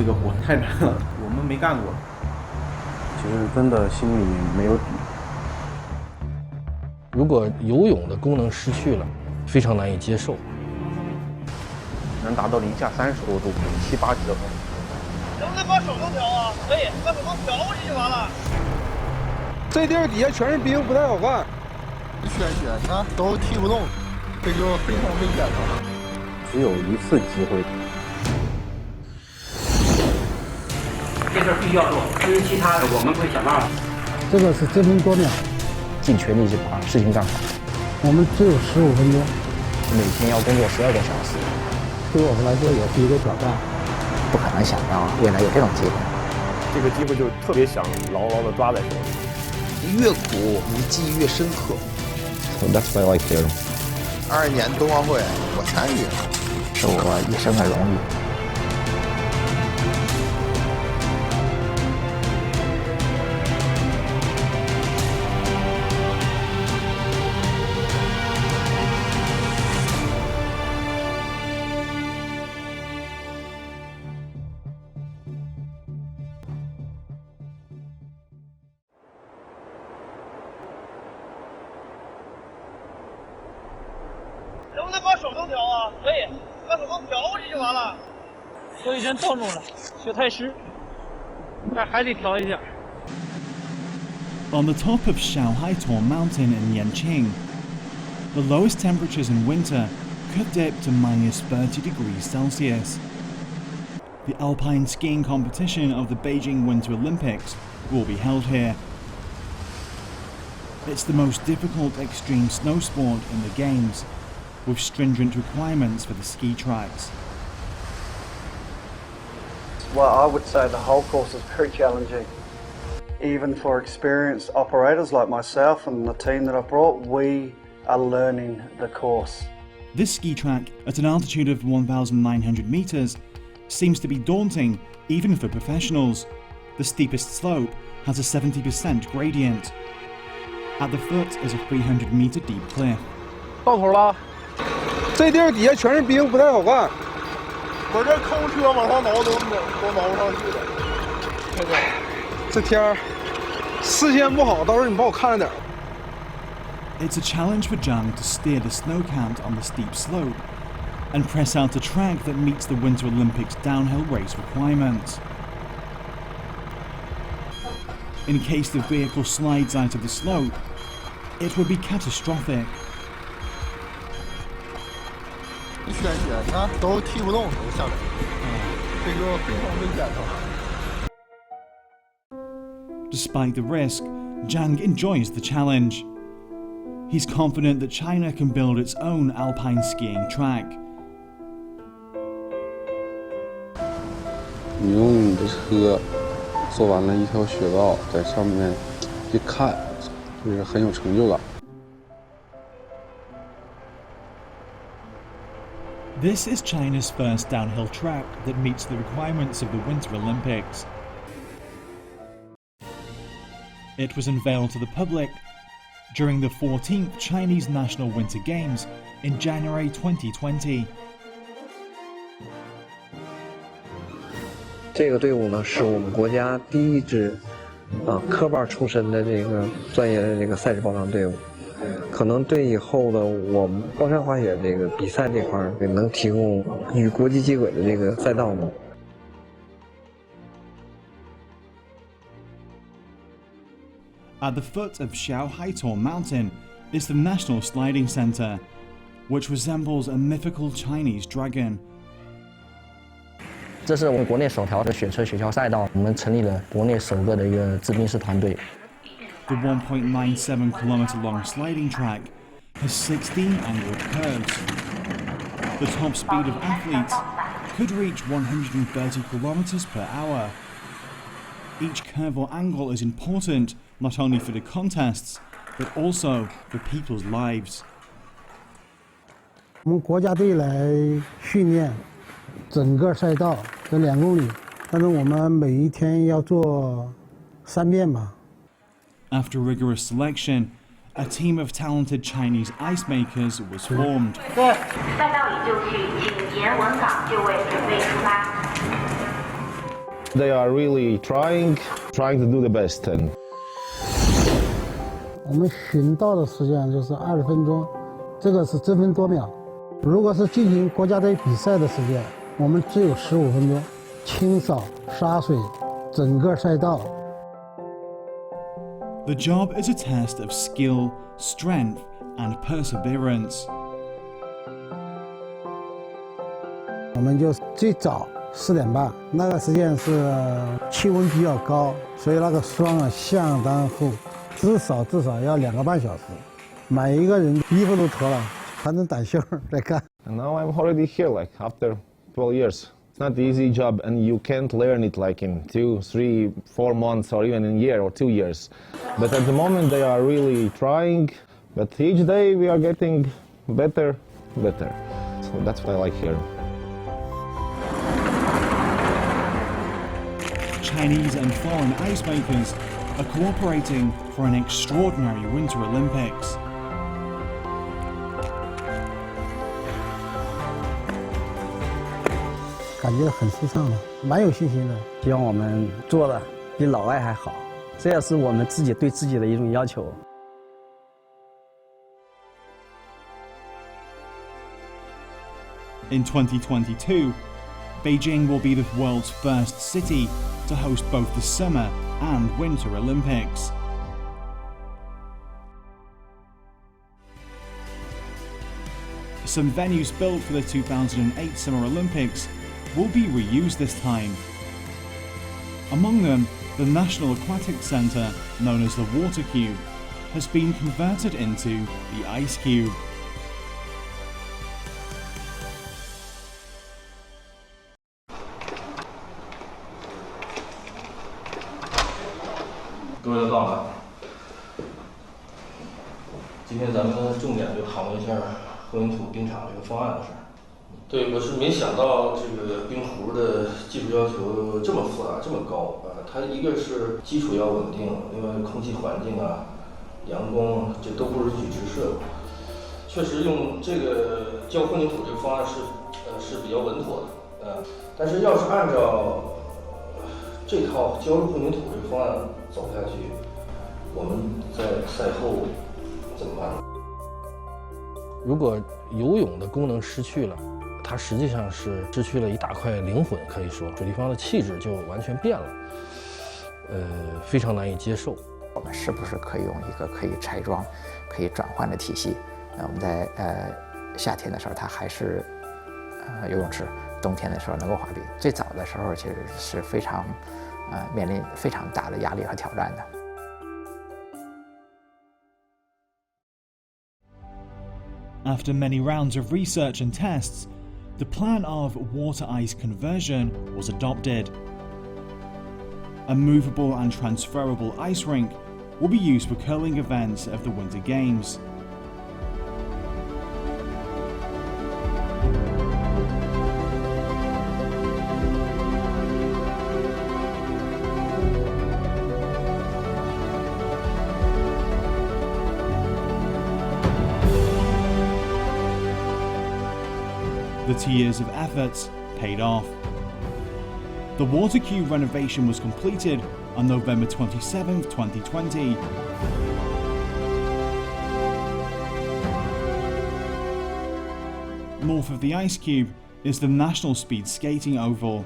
个活太难了，我们没干过。其实真的心里没有底。如果游泳的功能失去了，非常难以接受。能达到零下30多度，7、8级的风。能不能把手动调啊？可以，把手动调过去就完了。这地儿底下全是冰，不太好看。雪，你看都踢不动，这就非常危险了。只有一次机会。这事必须要做，至于其他的我们会想办法。这个是争分夺秒，尽全力去把事情干好。我们只有15分钟，每天要工作12个小时，对我们来说也是一个挑战。不可能想到未来有这种机会。这个机会就特别想牢牢地抓在手里。越苦你记忆越深刻。So that's why I like it. 22年冬奥会我参与了，是我一生的荣誉。能不能把手动调啊？可以，把手动调过去就完了。手已经冻住了，雪太湿，还得调一下。On the top of Xiaohaitor Mountain in Yanqing, the lowest temperatures in winter could dip to -30 degrees Celsius. The alpine skiing competition of the Beijing Winter Olympics will be held here. It's the most difficult extreme snow sport in the Games, with stringent requirements for the ski tracks. Well, I would say the whole course is very challenging. Even for experienced operators like myself and the team that I brought, we are learning the course. This ski track, at an altitude of 1,900 meters, seems to be daunting even for professionals. The steepest slope has a 70% gradient. At the foot is a 300-meter deep cliff. 到头了，这地儿底下全是冰，不太好看。我这空车往上挠都挠不上去了。现在这天儿视线不好，到时候你帮我看着点。It's a challenge for Zhang to steer the snow count on the steep slope and press out a track that meets the Winter Olympics downhill race requirements. In case the vehicle slides out of the slope, it would be catastrophic. 雪，你看都踢不动，都下来，这就非常危险了。Despite the risk, Zhang enjoys the challenge. He's confident that China can build its own alpine skiing track. 你用你的车做完了一条雪道，在上面一看，就是很有成就感。This is China's first downhill track that meets the requirements of the Winter Olympics. It was unveiled to the public during the 14th Chinese National Winter Games in January 2020. 这个队伍呢，是我们国家第一支科班出身的这个专业的这个赛事保障队伍，可能对以后的我们高山滑雪这个比赛这块能提供与国际接轨的这个赛道呢。At the foot of Xiaohaitor Mountain is the National Sliding Center, which resembles a mythical Chinese dragon. 这是我们国内首条的雪车雪橇赛道，我们成立了国内首个的一个制冰师团队。The 1.97 kilometer long sliding track has 16 angled curves. The top speed of athletes could reach 130 kilometers per hour. Each curve or angle is important not only for the contests, but also for people's lives. 我们国家队来训练整个赛道这2公里，但是我们每一天要做3遍吧。After rigorous selection, a team of talented Chinese ice makers was formed. 赛道已就绪，请沿文港就位，准备出发。They are really trying to do the best. And 我们寻到的时间就是20分钟，这个是争分夺秒。如果是进行国家队比赛的时间，我们只有15分钟，清扫、洒水整个赛道。The job is a test of skill, strength, and perseverance. 我们就最早4点半，那个时间是气温比较高，所以那个霜啊相当厚，至少要2个半小时。每一个人衣服都脱了，穿着短袖在干。And now I'm already here, like after 12 years. It's not an easy job, and you can't learn it like in 2, 3, 4 months, or even in a year or 2 years. But at the moment, they are really trying. But each day we are getting better. So that's what I like here. Chinese and foreign ice makers are cooperating for an extraordinary Winter Olympics. 感觉很舒畅的，蛮有信心的。希望我们做的比老外还好，这也是我们自己对自己的一种要求。In 2022, Beijing will be the world's first city to host both the Summer and Winter Olympics. Some venues built for the 2008 Summer Olympics will be reused this time. Among them, the National Aquatic Centre, known as the Water Cube, has been converted into the Ice Cube. 各位都到了。今天咱们的重点就讨论一下混凝土冰场这个方案的事儿。对，我是没想到这个冰壶的技术要求这么复杂、这么高啊！它一个是基础要稳定，另外空气环境啊、阳光这都不允许直射。确实用这个浇混凝土这个方案是比较稳妥的，但是要是按照这套浇入混凝土这个方案走下去，我们在赛后怎么办呢？如果游泳的功能失去了，它实际上是失去了一大块灵魂，可以说水立方的气质就完全变了，非常难以接受。我们是不是可以用一个可以拆装、可以转换的体系？我们在夏天的时候它还是游泳池，冬天的时候能够滑冰。最早的时候其实是非常面临非常大的压力和挑战的。After many rounds of research and tests, the plan of water ice conversion was adopted. A movable and transferable ice rink will be used for curling events of the Winter Games. The 2 years of efforts paid off. The Water Cube renovation was completed on November 27, 2020. North of the Ice Cube is the National Speed Skating Oval,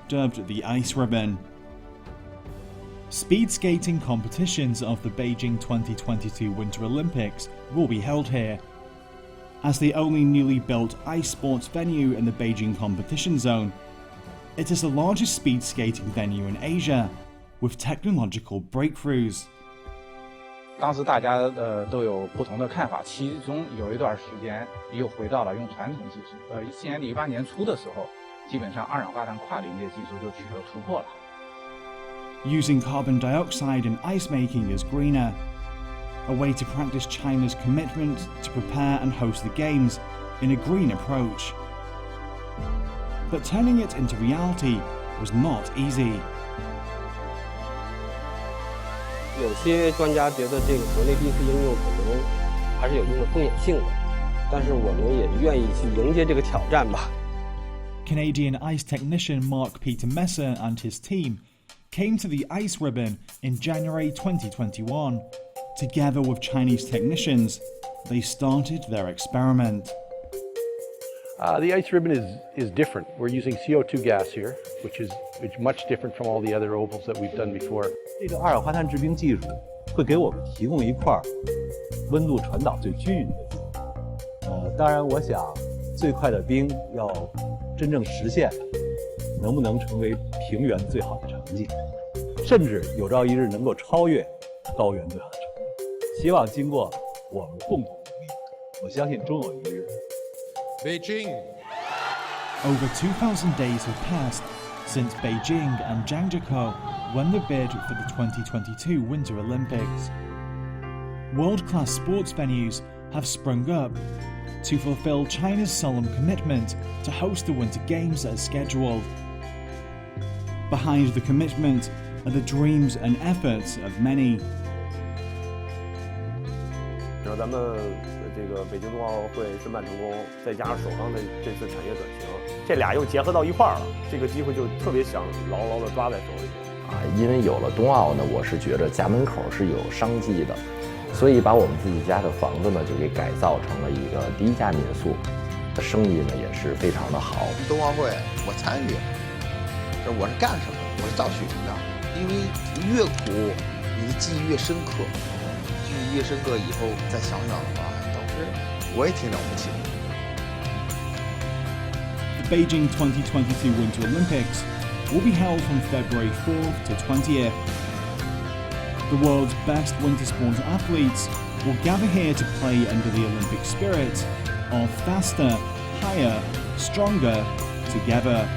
dubbed the Ice Ribbon. Speed skating competitions of the Beijing 2022 Winter Olympics will be held here. As the only newly built ice sports venue in the Beijing competition zone, it is the largest speed skating venue in Asia, with technological breakthroughs. 当时大家都有不同的看法，其中有一段时间又回到了用传统技术。17年底、18年初的时候，基本上二氧化碳跨临界技术就取得突破了。Using carbon dioxide in ice making is greener, a way to practice China's commitment to prepare and host the Games in a green approach. But turning it into reality was not easy. 有些专家觉得这个国内地区应用可能还是有一定的风险性的，但是我们也愿意去迎接这个挑战吧。Canadian ice technician Mark Peter Messer and his team came to the ice ribbon in January 2021. Together with Chinese technicians, they started their experiment. The ice ribbon is different. We're using CO2 gas here, which is much different from all the other ovals that we've done before. 这个阿尔滑碳制冰技术会给我们提供一块温度传导最均匀的冰。当然，我想最快的冰要真正实现，能不能成为平原最好的成绩，甚至有朝一日能够超越高原最好的成绩。希望经过我们共同努力，我相信终有一日。Beijing. Over 2,000 days have passed since Beijing and Zhangjiakou won the bid for the 2022 Winter Olympics. World-class sports venues have sprung up to fulfill China's solemn commitment to host the Winter Games as scheduled. Behind the commitment are the dreams and efforts of many. 然后咱们这个北京冬奥会申办成功，再加上首钢的这次产业转型，这俩又结合到一块儿了，这个机会就特别想牢牢地抓在手里。因为有了冬奥呢，我是觉着家门口是有商机的，所以把我们自己家的房子呢就给改造成了一个低价民宿，生意呢也是非常的好。冬奥会我参与，这我是干什么？我是造血的，因为越苦你的记忆越深刻。 越深刻以后再想想的话，当时我也挺了不起的。The Beijing 2022 Winter Olympics will be held from February 4th to 20th. The world's best winter sports athletes will gather here to play under the Olympic spirit of faster, higher, stronger, together.